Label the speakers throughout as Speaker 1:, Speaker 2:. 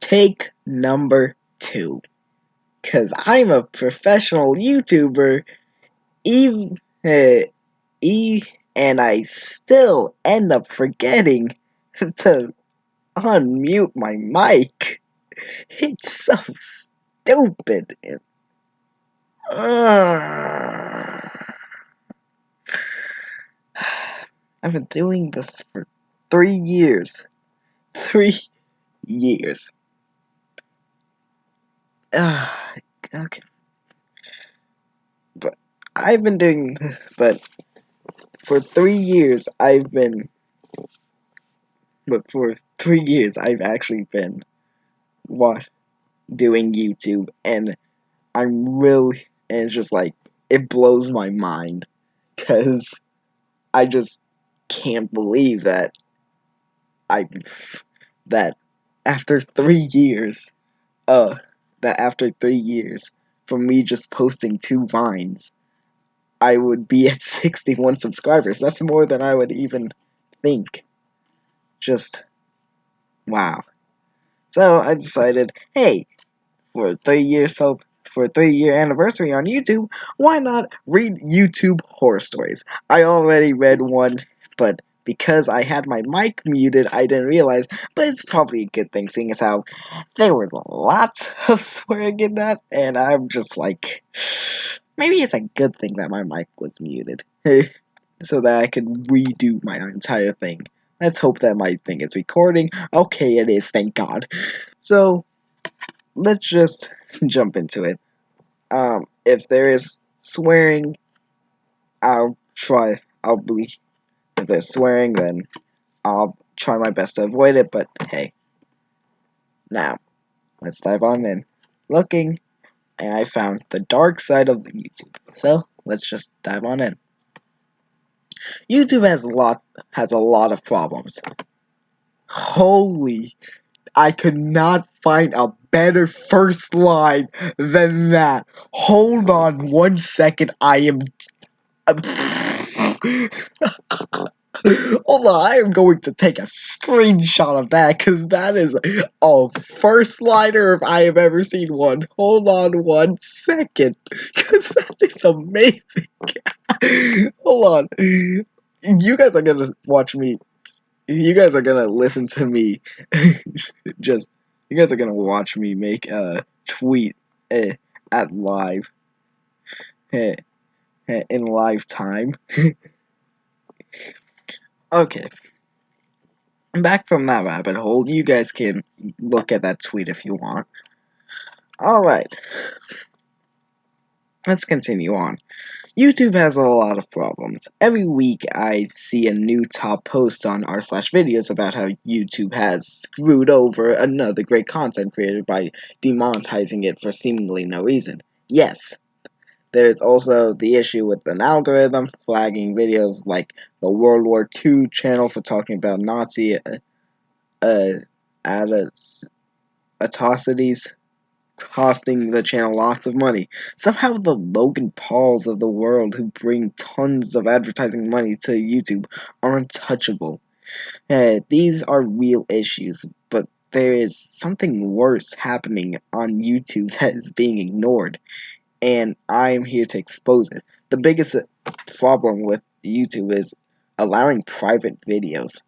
Speaker 1: take number 2. Because I'm a professional YouTuber, even, and I still end up forgetting to unmute my mic. It's so stupid. I've been doing this for 3 years. 3 years. Okay. But for 3 years I've actually been doing YouTube, and it's just like, it blows my mind, because I just can't believe that that after 3 years, from me just posting 2 vines, I would be at 61 subscribers. That's more than I would even think. Just, wow. So I decided, hey, for a 3-year anniversary on YouTube, why not read YouTube horror stories? I already read one, but because I had my mic muted, I didn't realize, but it's probably a good thing, seeing as how there was lots of swearing in that, and I'm just like, maybe it's a good thing that my mic was muted, so that I could redo my entire thing. Let's hope that my thing is recording. Okay, it is, thank God. So, let's just jump into it. If there is swearing, if there's swearing, then I'll try my best to avoid it, but hey. Now, let's dive on in. Looking, and I found the dark side of YouTube. So, let's just dive on in. YouTube has a lot of problems. Holy, I could not find a better first line than that. Hold on 1 second, hold on, I am going to take a screenshot of that, because that is a first liner if I have ever seen one. Hold on 1 second, because that is amazing. Hold on. You guys are gonna watch me. You guys are gonna listen to me. You guys are gonna watch me make a tweet at live. In live time. Okay. Back from that rabbit hole, you guys can look at that tweet if you want. Alright. Let's continue on. YouTube has a lot of problems. Every week I see a new top post on r/videos about how YouTube has screwed over another great content creator by demonetizing it for seemingly no reason. Yes. There's also the issue with an algorithm flagging videos like the World War II channel for talking about Nazi atrocities, costing the channel lots of money. Somehow the Logan Pauls of the world, who bring tons of advertising money to YouTube, are untouchable. These are real issues, but there is something worse happening on YouTube that is being ignored, and I am here to expose it. The biggest problem with YouTube is allowing private videos.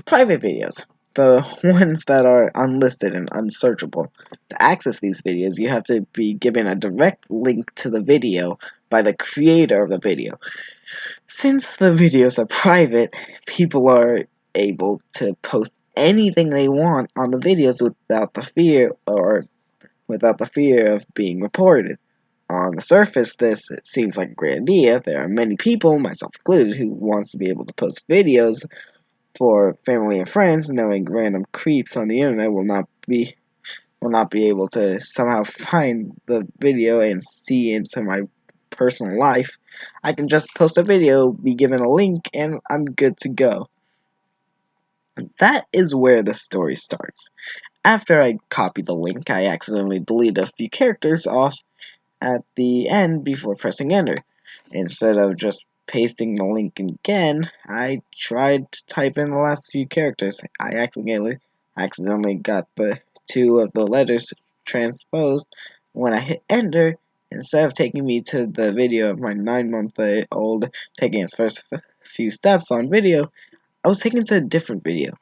Speaker 1: Private videos. The ones that are unlisted and unsearchable. To access these videos, you have to be given a direct link to the video by the creator of the video. Since the videos are private, people are able to post anything they want on the videos without the fear of being reported. On the surface, this seems like a great idea. There are many people, myself included, who wants to be able to post videos for family and friends, knowing random creeps on the internet will not be able to somehow find the video and see into my personal life. I can just post a video, be given a link, and I'm good to go. That is where the story starts. After I copy the link, I accidentally delete a few characters off at the end before pressing enter. Instead of just pasting the link again, I tried to type in the last few characters. I accidentally got the two of the letters transposed. When I hit enter, instead of taking me to the video of my 9-month-old taking his first few steps on video, I was taken to a different video.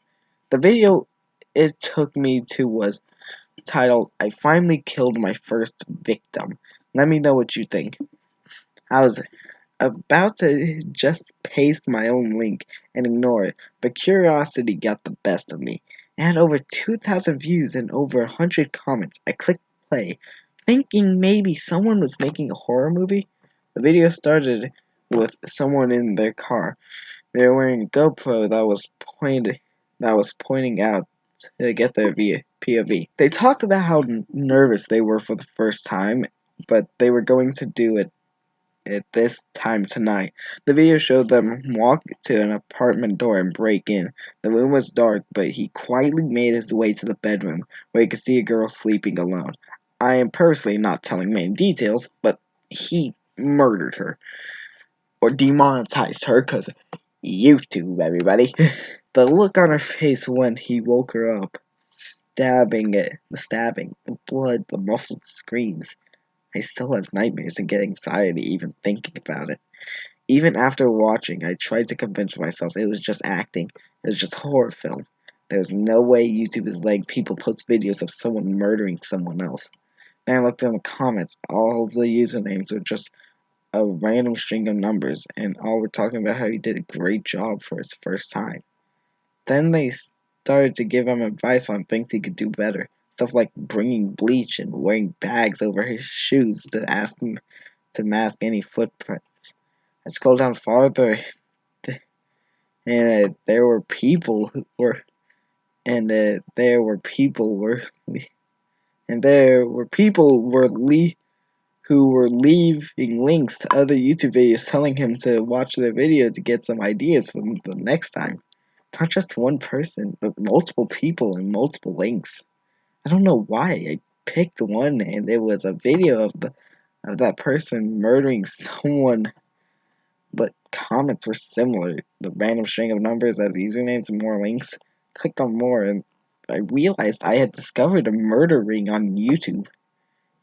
Speaker 1: The video it took me to was titled, "I finally killed my first victim." Let me know what you think. I was about to just paste my own link and ignore it, but curiosity got the best of me. It had over 2,000 views and over 100 comments. I clicked play, thinking maybe someone was making a horror movie. The video started with someone in their car. They were wearing a GoPro that was pointing out to get their POV. They talked about how nervous they were for the first time, but they were going to do it at this time tonight. The video showed them walk to an apartment door and break in. The room was dark, but he quietly made his way to the bedroom, where he could see a girl sleeping alone. I am purposely not telling many details, but he murdered her. Or demonetized her, because YouTube, everybody. The look on her face when he woke her up, the stabbing, the blood, the muffled screams. I still have nightmares and get anxiety even thinking about it. Even after watching, I tried to convince myself it was just acting. It was just horror film. There's no way YouTube is letting people post videos of someone murdering someone else. Then I looked in the comments. All the usernames were just a random string of numbers, and all were talking about how he did a great job for his first time. Then they started to give him advice on things he could do better. Stuff like bringing bleach and wearing bags over his shoes to mask any footprints. I scrolled down farther, and there were people who were, and there were people were, and there were people were who were leaving links to other YouTube videos telling him to watch their video to get some ideas for the next time. Not just one person, but multiple people and multiple links. I don't know why. I picked one and it was a video of that person murdering someone, but comments were similar. The random string of numbers as usernames and more links. Clicked on more and I realized I had discovered a murder ring on YouTube.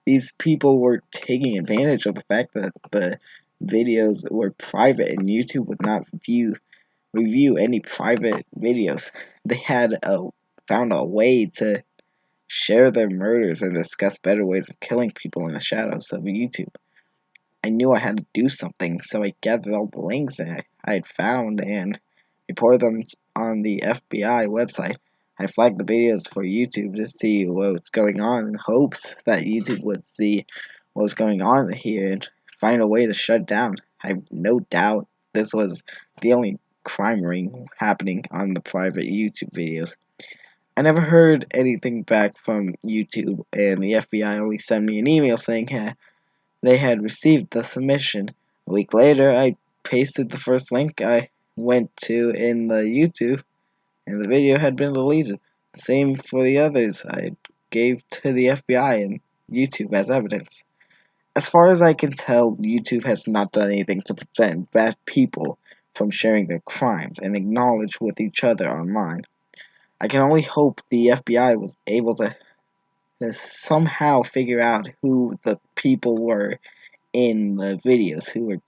Speaker 1: These people were taking advantage of the fact that the videos were private and YouTube would not review any private videos. They had found a way to share their murders and discuss better ways of killing people in the shadows of YouTube. I knew I had to do something, so I gathered all the links that I had found and reported them on the FBI website. I flagged the videos for YouTube to see what was going on in hopes that YouTube would see what was going on here and find a way to shut it down. I have no doubt this was the only crime ring happening on the private YouTube videos. I never heard anything back from YouTube, and the FBI only sent me an email saying they had received the submission. A week later, I pasted the first link I went to in the YouTube, and the video had been deleted. Same for the others I gave to the FBI and YouTube as evidence. As far as I can tell, YouTube has not done anything to prevent bad people from sharing their crimes and acknowledge with each other online. I can only hope the FBI was able to somehow figure out who the people were in the videos who were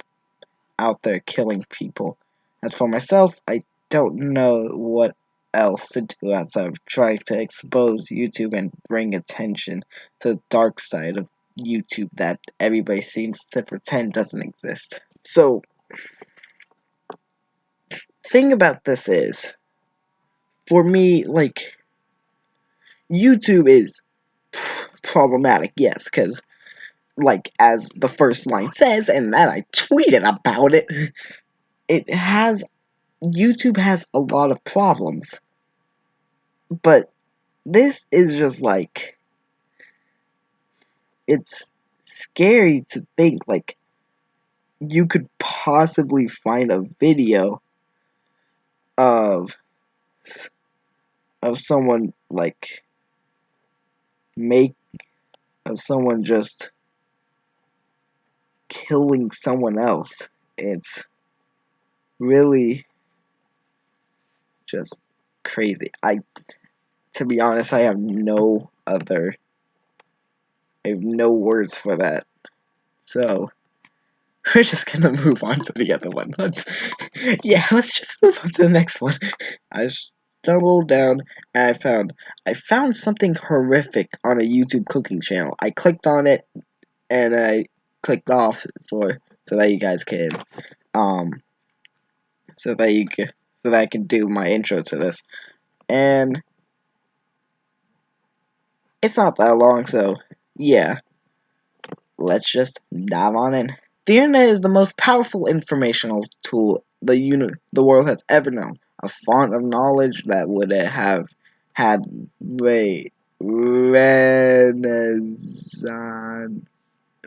Speaker 1: out there killing people. As for myself, I don't know what else to do outside of trying to expose YouTube and bring attention to the dark side of YouTube that everybody seems to pretend doesn't exist. So, thing about this is, for me, like, YouTube is problematic, yes, because, like, as the first line says, and then I tweeted about it, YouTube has a lot of problems. But this is just like, it's scary to think, like, you could possibly find a video of someone, like, make, of someone just killing someone else. It's really just crazy. To be honest, I have no other. I have no words for that. So we're just gonna move on to the other one. Let's just move on to the next one. I stumbled down and I found something horrific on a YouTube cooking channel. I clicked on it and I clicked off so that you guys can um so that you can so that I can do my intro to this. And it's not that long, so yeah. Let's just dive on in. The internet is the most powerful informational tool the world has ever known. A font of knowledge that would have had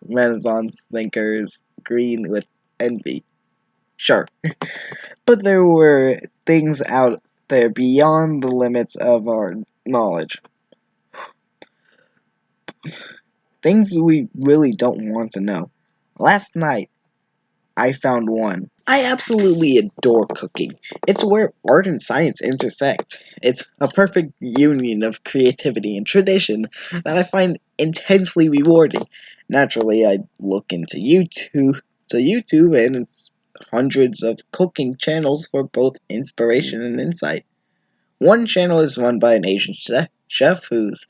Speaker 1: Renaissance thinkers green with envy. Sure. But there were things out there beyond the limits of our knowledge. Things we really don't want to know. Last night, I found one. I absolutely adore cooking. It's where art and science intersect. It's a perfect union of creativity and tradition that I find intensely rewarding. Naturally, I look into YouTube and its hundreds of cooking channels for both inspiration and insight. One channel is run by an Asian chef who's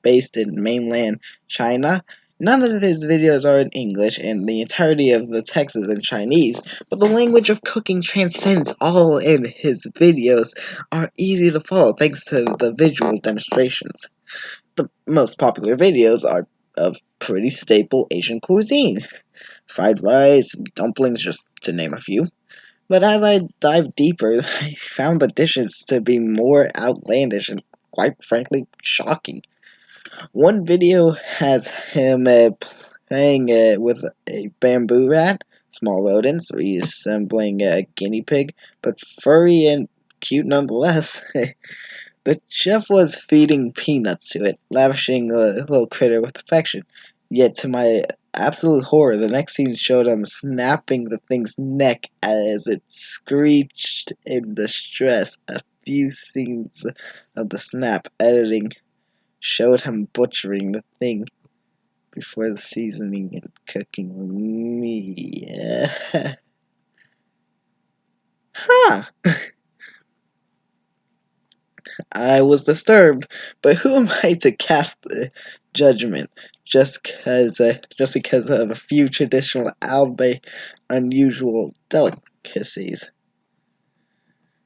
Speaker 1: based in mainland China. None of his videos are in English, and the entirety of the text is in Chinese, but the language of cooking transcends all, and his videos are easy to follow thanks to the visual demonstrations. The most popular videos are of pretty staple Asian cuisine. Fried rice, dumplings, just to name a few. But as I dived deeper, I found the dishes to be more outlandish and, quite frankly, shocking. One video has him playing with a bamboo rat, small rodents, resembling a guinea pig, but furry and cute nonetheless. The chef was feeding peanuts to it, lavishing the little critter with affection. Yet, to my absolute horror, the next scene showed him snapping the thing's neck as it screeched in distress. A few scenes of the snap editing showed him butchering the thing before the seasoning and cooking meat. Huh! I was disturbed, but who am I to cast judgment just because of a few traditional, albeit unusual delicacies?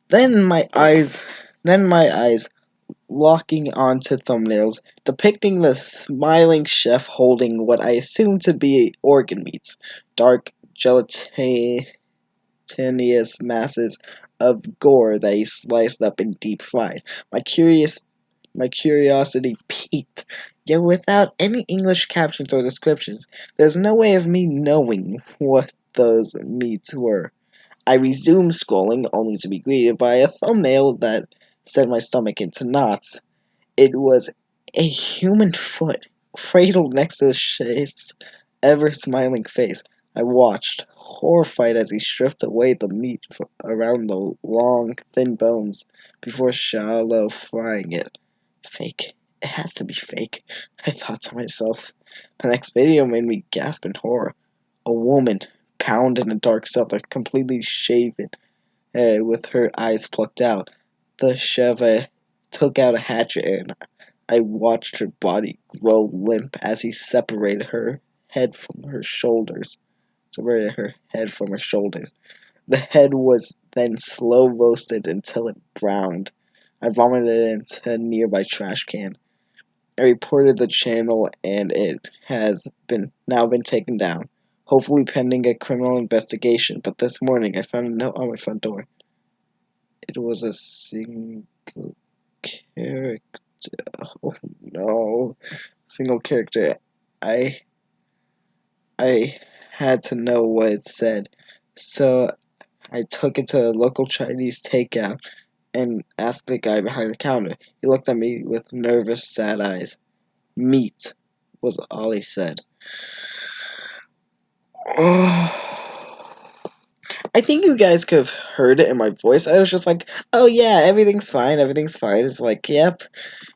Speaker 1: Then my eyes, then my eyes locking onto thumbnails depicting the smiling chef holding what I assume to be organ meats, dark gelatinous masses of gore that he sliced up and deep fried. My curiosity peaked, yet without any English captions or descriptions, there's no way of me knowing what those meats were. I resumed scrolling, only to be greeted by a thumbnail that set my stomach into knots. It was a human foot, cradled next to the chef's ever-smiling face. I watched, horrified as he stripped away the meat around the long, thin bones before shallow frying it. Fake. It has to be fake, I thought to myself. The next video made me gasp in horror. A woman, bound in a dark cellar, completely shaven, with her eyes plucked out. The chef took out a hatchet and I watched her body grow limp as he head from her shoulders. Separated her head from her shoulders. The head was then slow roasted until it browned. I vomited it into a nearby trash can. I reported the channel and it has now been taken down, hopefully pending a criminal investigation, but this morning I found a note on my front door. It was a single character. Oh no. Single character. I I had to know what it said. So I took it to a local Chinese takeout and asked the guy behind the counter. He looked at me with nervous, sad eyes. Meat was all he said. Oh. I think you guys could have heard it in my voice. I was just like, oh yeah, everything's fine, everything's fine. It's like, yep.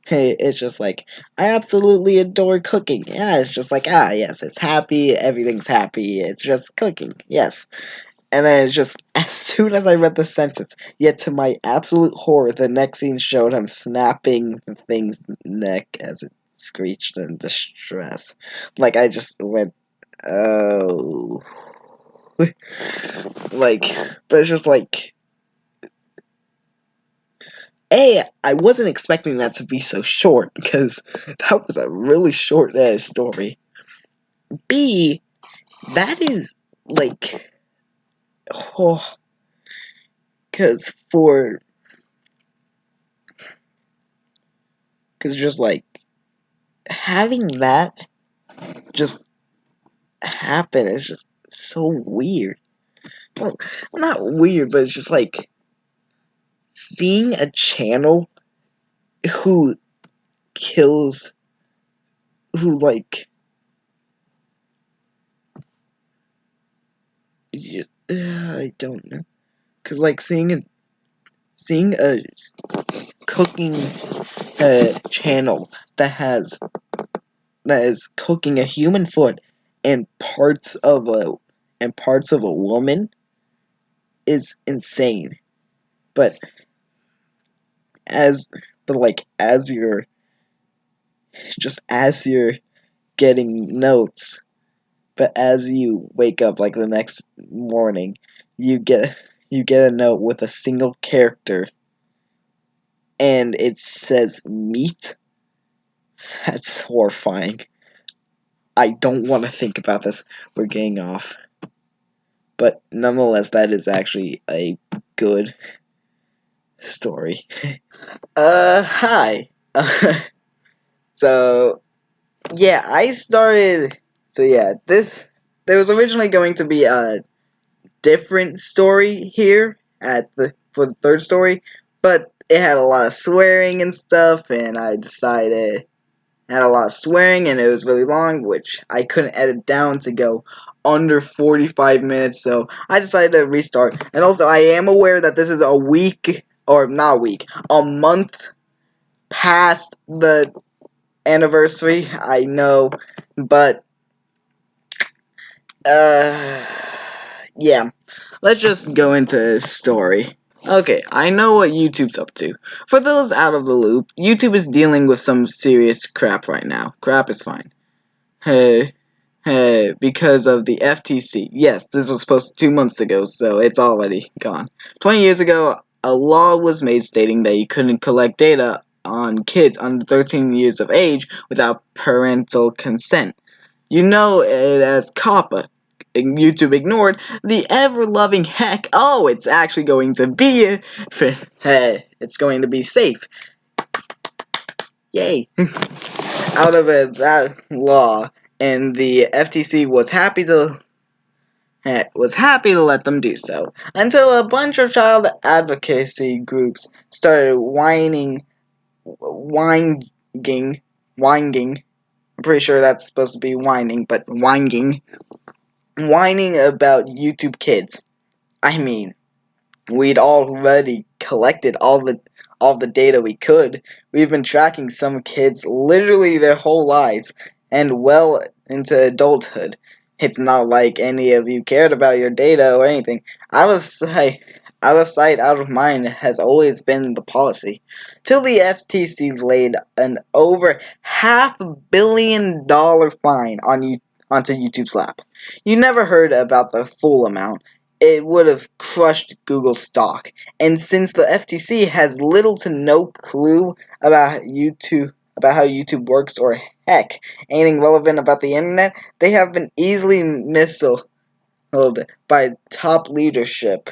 Speaker 1: Hey, it's just like, I absolutely adore cooking. Yeah, it's just like, yes, it's happy, everything's happy, it's just cooking, yes. And then it's just, as soon as I read the sentence, yet to my absolute horror, the next scene showed him snapping the thing's neck as it screeched in distress. Like, I just went, oh. Like, but it's just like, A, I wasn't expecting that to be so short, because that was a really short story. B, that is, like, oh, because just like, having that just happen is just so weird. Well, not weird, but it's just like, seeing a channel who kills, who like, I don't know, because like seeing a cooking channel that is cooking a human foot and parts of a woman is insane. But as as you're getting notes, but as you wake up like the next morning, you get a note with a single character and it says meat. That's horrifying. I don't want to think about this. We're getting off. But nonetheless, that is actually a good story. Hi. So, yeah, there was originally going to be a different story here for the third story, but it had a lot of swearing and stuff, and I decided it had a lot of swearing, and it was really long, which I couldn't edit down to go under 45 minutes, so I decided to restart. And also, I am aware that this is a week, or not a week, a month past the anniversary, I know, but, yeah. Let's just go into this story. Okay, I know what YouTube's up to. For those out of the loop, YouTube is dealing with some serious crap right now. Crap is fine. Hey, because of the FTC. Yes, this was posted 2 months ago, so it's already gone. 20 years ago, a law was made stating that you couldn't collect data on kids under 13 years of age without parental consent. You know it as COPPA. YouTube ignored the ever-loving heck. Oh, it's actually going to be it's going to be safe. Yay. Out of that law, and the FTC was happy to let them do so, until a bunch of child advocacy groups started whining. I'm pretty sure that's supposed to be whining, but whining about YouTube Kids. I mean, we'd already collected all the data we could. We've been tracking some kids literally their whole lives and well into adulthood. It's not like any of you cared about your data or anything. Out of sight, out of mind has always been the policy. Till the FTC laid an over $500 million fine onto YouTube's lap. You never heard about the full amount. It would have crushed Google's stock. And since the FTC has little to no clue about how YouTube works, or heck, anything relevant about the internet, they have been easily misled by top leadership.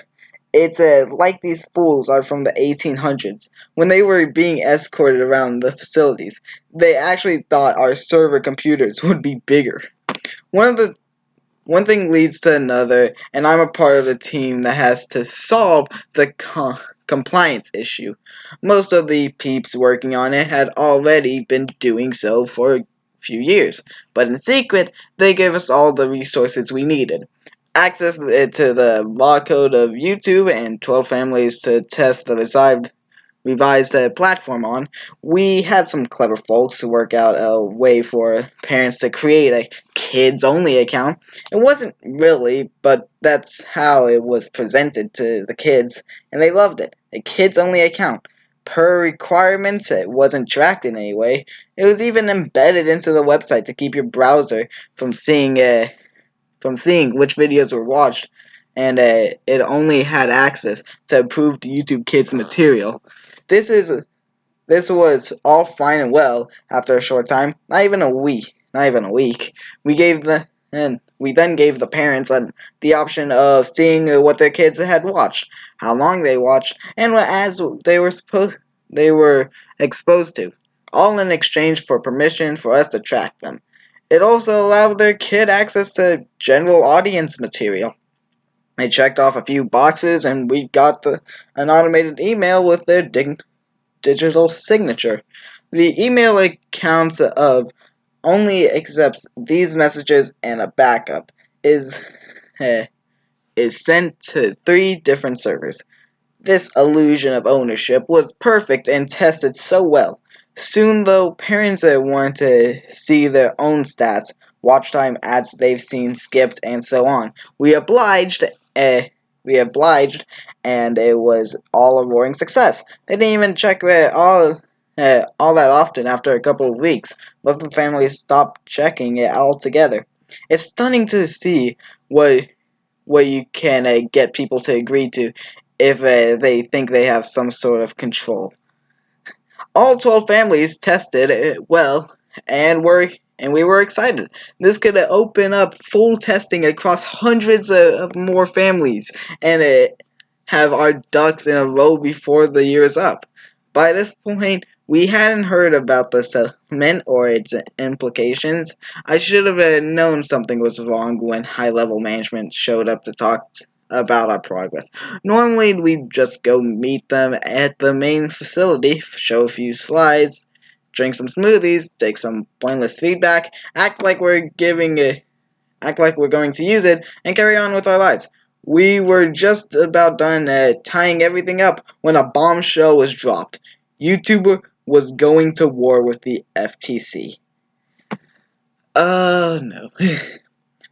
Speaker 1: It's like these fools are from the 1800s. When they were being escorted around the facilities, they actually thought our server computers would be bigger. One thing leads to another, and I'm a part of the team that has to solve the compliance issue. Most of the peeps working on it had already been doing so for a few years, but in secret, they gave us all the resources we needed. access to the raw code of YouTube and 12 families to test the revised platform on. We had some clever folks to work out a way for parents to create a kids-only account. It wasn't really, but that's how it was presented to the kids, and they loved it. A kids-only account. Per requirements, it wasn't tracked in any way. It was even embedded into the website to keep your browser from seeing which videos were watched, and it only had access to approved YouTube Kids material. This is this was all fine and well after a short time, not even a week. We gave we then gave the parents the option of seeing what their kids had watched, how long they watched, and what ads they were exposed to, all in exchange for permission for us to track them. It also allowed their kid access to general audience material. They checked off a few boxes, and we got an automated email with their digital signature. The email accounts of only accepts these messages, and a backup is uh, is sent to 3 different servers. This illusion of ownership was perfect and tested so well. Soon, though, parents want to see their own stats, watch time, ads they've seen, skipped, and so on. Uh, we obliged, and it was all a roaring success. They didn't even check all that often. After a couple of weeks, most of the families stopped checking it altogether. It's stunning to see what you can get people to agree to if they think they have some sort of control. All 12 families tested well, and we were excited. This could open up full testing across hundreds of more families, and have our ducks in a row before the year is up. By this point, we hadn't heard about the settlement or its implications. I should have known something was wrong when high-level management showed up to talk about our progress. Normally, we just go meet them at the main facility, show a few slides, drink some smoothies, take some pointless feedback, act like we're going to use it, and carry on with our lives. We were just about done tying everything up when a bombshell was dropped. YouTube was going to war with the FTC. Oh no.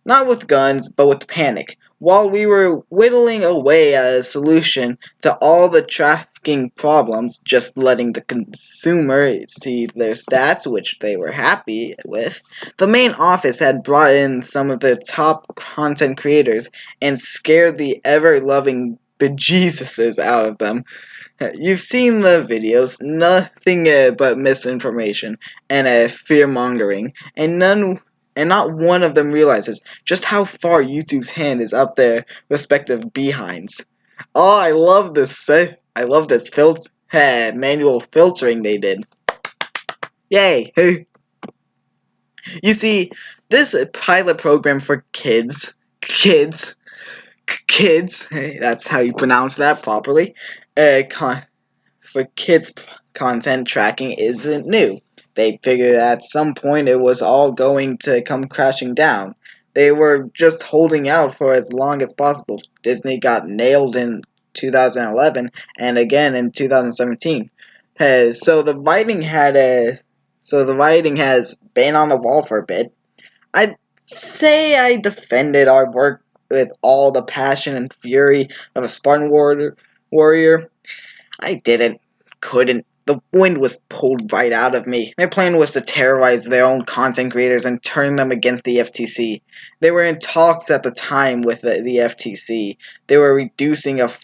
Speaker 1: Not with guns, but with panic. While we were whittling away at a solution to all the tracking problems, just letting the consumer see their stats, which they were happy with, the main office had brought in some of the top content creators and scared the ever-loving bejesuses out of them. You've seen the videos, nothing but misinformation and fear-mongering, and not one of them realizes just how far YouTube's hand is up their respective behinds. Oh, I love this manual filtering they did. Yay! You see, this pilot program for kids, that's how you pronounce that properly, for kids content tracking isn't new. They figured at some point it was all going to come crashing down. They were just holding out for as long as possible. Disney got nailed in 2011 and again in 2017. So the writing has been on the wall for a bit. I'd say I defended our work with all the passion and fury of a Spartan warrior. I didn't, couldn't. The wind was pulled right out of me. Their plan was to terrorize their own content creators and turn them against the FTC. They were in talks at the time with the FTC. They were reducing the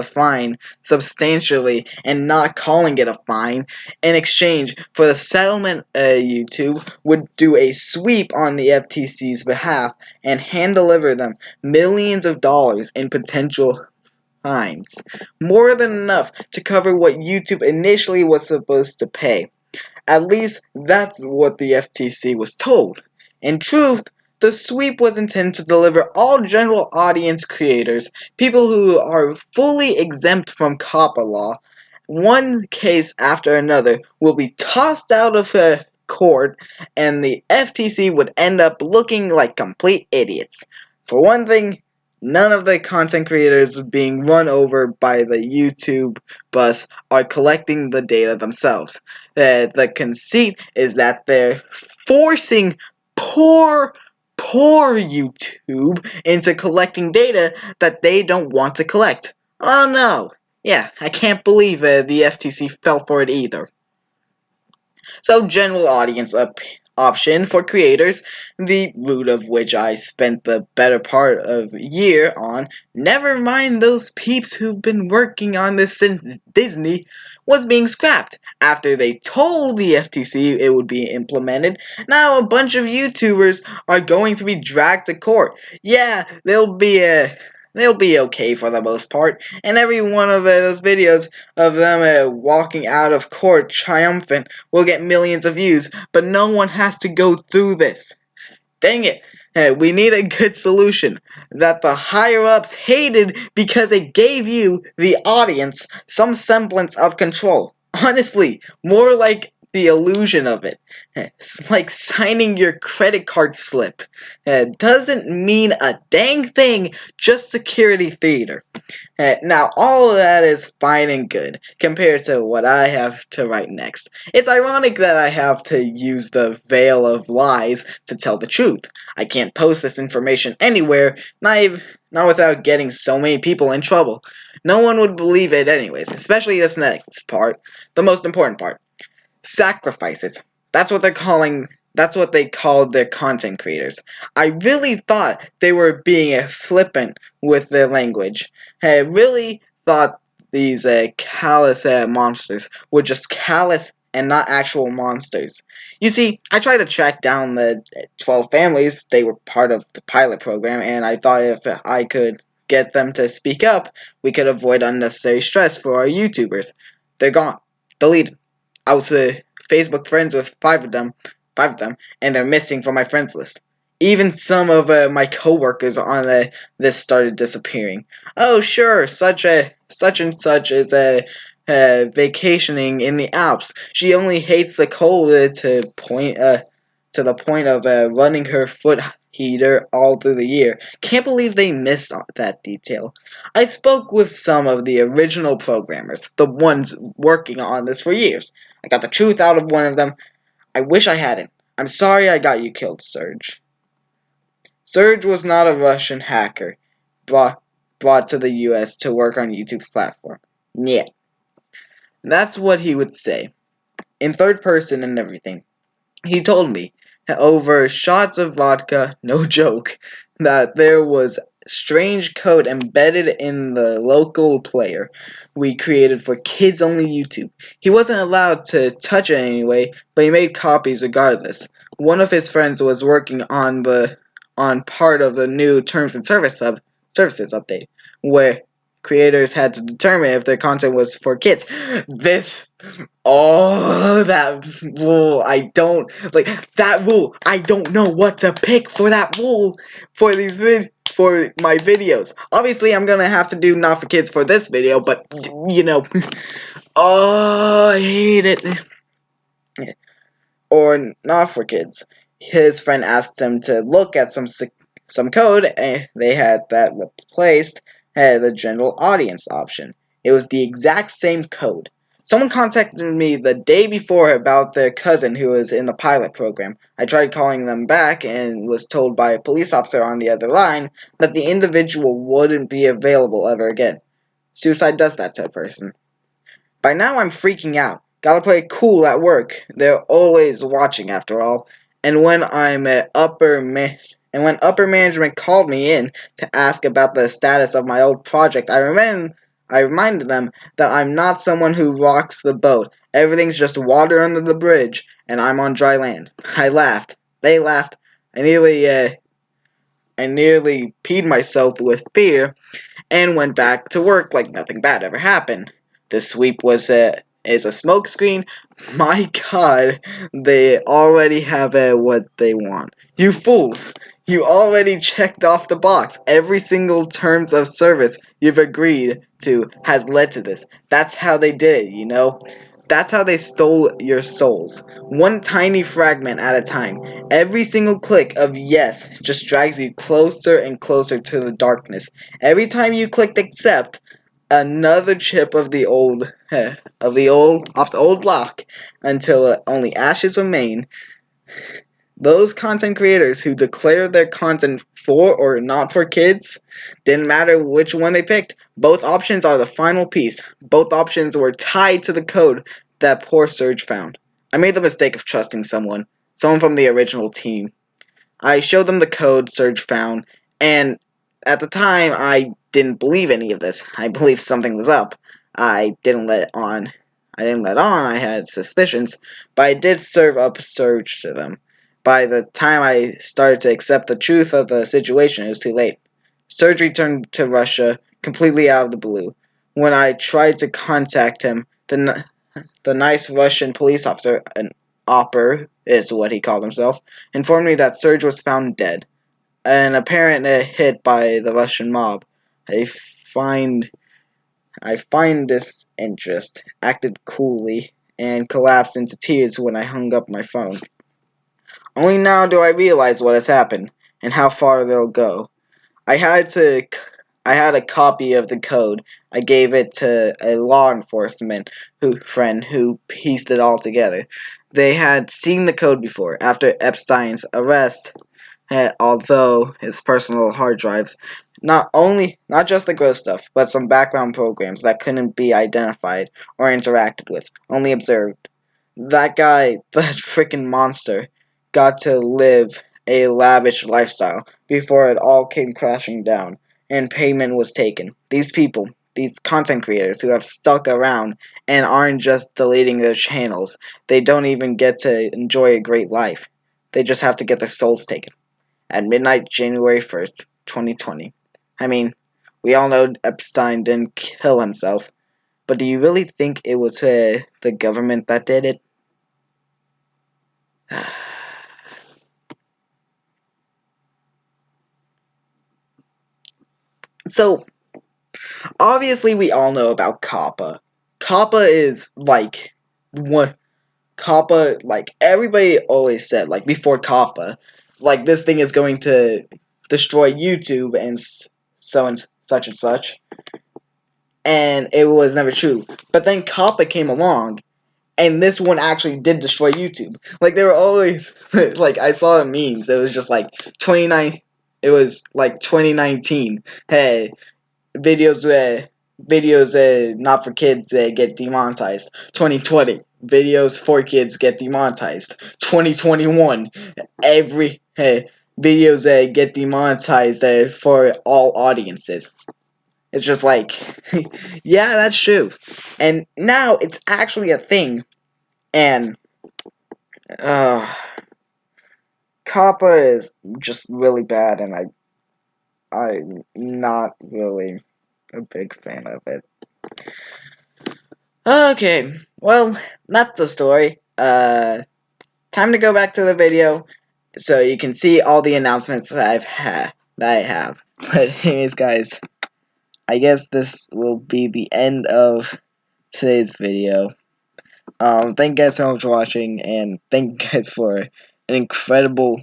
Speaker 1: fine substantially and not calling it a fine. In exchange for the settlement, YouTube would do a sweep on the FTC's behalf and hand deliver them millions of dollars in potential fines. More than enough to cover what YouTube initially was supposed to pay. At least that's what the FTC was told. In truth, the sweep was intended to deliver all general audience creators, people who are fully exempt from COPPA law. One case after another will be tossed out of court, and the FTC would end up looking like complete idiots. For one thing, none of the content creators being run over by the YouTube bus are collecting the data themselves. The conceit is that they're forcing poor YouTube into collecting data that they don't want to collect. Oh no. Yeah, I can't believe the FTC fell for it either. So general audience option for creators, the root of which I spent the better part of a year on, never mind those peeps who've been working on this since Disney, was being scrapped. After they told the FTC it would be implemented, now a bunch of YouTubers are going to be dragged to court. Yeah, they'll be okay for the most part, and every one of those videos of them walking out of court triumphant will get millions of views, but no one has to go through this. Dang it. We need a good solution that the higher-ups hated because it gave you, the audience, some semblance of control. Honestly, more like the illusion of it. It's like signing your credit card slip. Doesn't mean a dang thing, just security theater. Now, all of that is fine and good compared to what I have to write next. It's ironic that I have to use the veil of lies to tell the truth. I can't post this information anywhere, not without getting so many people in trouble. No one would believe it anyways, especially this next part, the most important part. Sacrifices. That's what they called their content creators. I really thought they were being flippant with their language. I really thought these callous monsters were just callous and not actual monsters. You see, I tried to track down the 12 families. They were part of the pilot program, and I thought if I could get them to speak up, we could avoid unnecessary stress for our YouTubers. They're gone. Deleted. I was Facebook friends with five of them, and they're missing from my friends list. Even some of my coworkers on this started disappearing. Oh, sure, such and such is vacationing in the Alps. She only hates the cold to the point of running her foot heater all through the year. Can't believe they missed that detail. I spoke with some of the original programmers, the ones working on this for years. I got the truth out of one of them. I wish I hadn't. I'm sorry I got you killed, Serge. Serge was not a Russian hacker brought to the US to work on YouTube's platform. Yeah. That's what he would say. In third person and everything. He told me, over shots of vodka, no joke, that there was strange code embedded in the local player we created for kids-only YouTube. He wasn't allowed to touch it anyway, but he made copies regardless. One of his friends was working on part of the new Terms and Services update, where creators had to determine if their content was for kids. That rule, I don't know what to pick for that rule for for my videos. Obviously, I'm gonna have to do not for kids for this video, but you know, oh, I hate it. Or not for kids. His friend asked him to look at some code, and they had that replaced the general audience option. It was the exact same code. Someone contacted me the day before about their cousin who was in the pilot program. I tried calling them back and was told by a police officer on the other line that the individual wouldn't be available ever again. Suicide does that to a person. By now I'm freaking out. Gotta play cool at work. They're always watching after all. And when upper management called me in to ask about the status of my old project, I reminded them that I'm not someone who rocks the boat. Everything's just water under the bridge, and I'm on dry land. I laughed. They laughed. I nearly peed myself with fear and went back to work like nothing bad ever happened. The sweep is a smokescreen. My God, they already have what they want. You fools! You already checked off the box. Every single terms of service you've agreed to has led to this. That's how they did it, That's how they stole your souls. One tiny fragment at a time. Every single click of yes just drags you closer and closer to the darkness. Every time you clicked accept, another chip of the old off the old block until only ashes remain. Those content creators who declare their content for or not for kids, didn't matter which one they picked, both options are the final piece. Both options were tied to the code that poor Surge found. I made the mistake of trusting someone from the original team. I showed them the code Surge found, and at the time I didn't believe any of this. I believed something was up. I didn't let it on. I had suspicions, but I did serve up Surge to them. By the time I started to accept the truth of the situation, it was too late. Surge returned to Russia completely out of the blue. When I tried to contact him, the nice Russian police officer, an opper is what he called himself, informed me that Serge was found dead. An apparent hit by the Russian mob. I find this interest, acted coolly, and collapsed into tears when I hung up my phone. Only now do I realize what has happened, and how far they'll go. I had a copy of the code. I gave it to a law enforcement friend who pieced it all together. They had seen the code before, after Epstein's arrest, although his personal hard drives, not just the gross stuff, but some background programs that couldn't be identified or interacted with, only observed. That guy, that freaking monster, got to live a lavish lifestyle before it all came crashing down and payment was taken. These people, these content creators who have stuck around and aren't just deleting their channels, they don't even get to enjoy a great life. They just have to get their souls taken. At midnight, January 1st, 2020. I mean, we all know Epstein didn't kill himself, but do you really think it was the government that did it? So, obviously we all know about Kappa. Kappa is like one Kappa, like everybody always said, like before Kappa, like this thing is going to destroy YouTube and so and such and such. And it was never true. But then Kappa came along and this one actually did destroy YouTube. Like they were always like I saw memes. It was just like 29. It was like 2019. Hey, videos not for kids get demonetized. 2020 videos for kids get demonetized. 2021 every videos get demonetized for all audiences. It's just like, yeah, that's true. And now it's actually a thing. And uh, Kappa is just really bad, and I'm not really a big fan of it. Okay, well, that's the story. Time to go back to the video so you can see all the announcements that I have. But anyways, guys, I guess this will be the end of today's video. Thank you guys so much for watching, and thank you guys for an incredible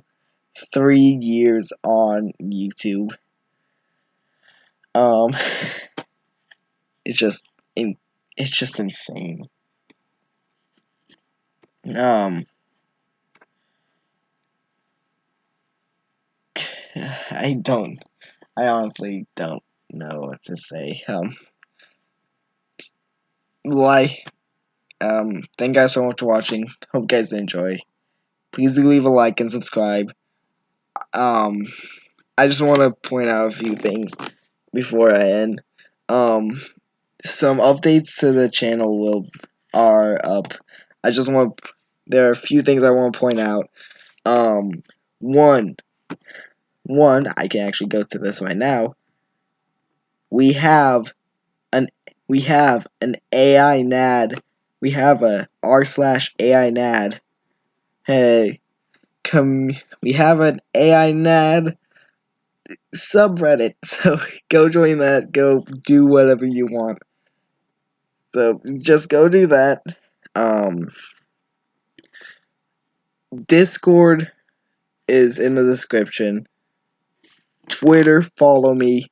Speaker 1: 3 years on YouTube. Um, it's just it's just insane. Um, I honestly don't know what to say. Like, thank you guys so much for watching. Hope you guys enjoy. Please do leave a like and subscribe. Um, I just want to point out a few things before I end. Some updates to the channel are up. There are a few things I want to point out. One, I can actually go to this right now. We have an Ai-NAD. We have a r/Ai-NAD. Hey, we have an Ai-NAD subreddit. So go join that. Go do whatever you want. So just go do that. Discord is in the description. Twitter, follow me.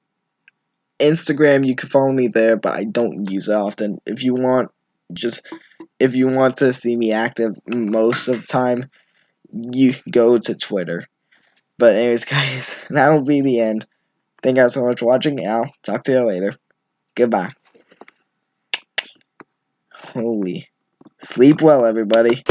Speaker 1: Instagram, you can follow me there, but I don't use it often. If you want to see me active most of the time, you go to Twitter. But anyways, guys, that will be the end. Thank you guys so much for watching. I'll talk to you later. Goodbye. Holy. Sleep well, everybody.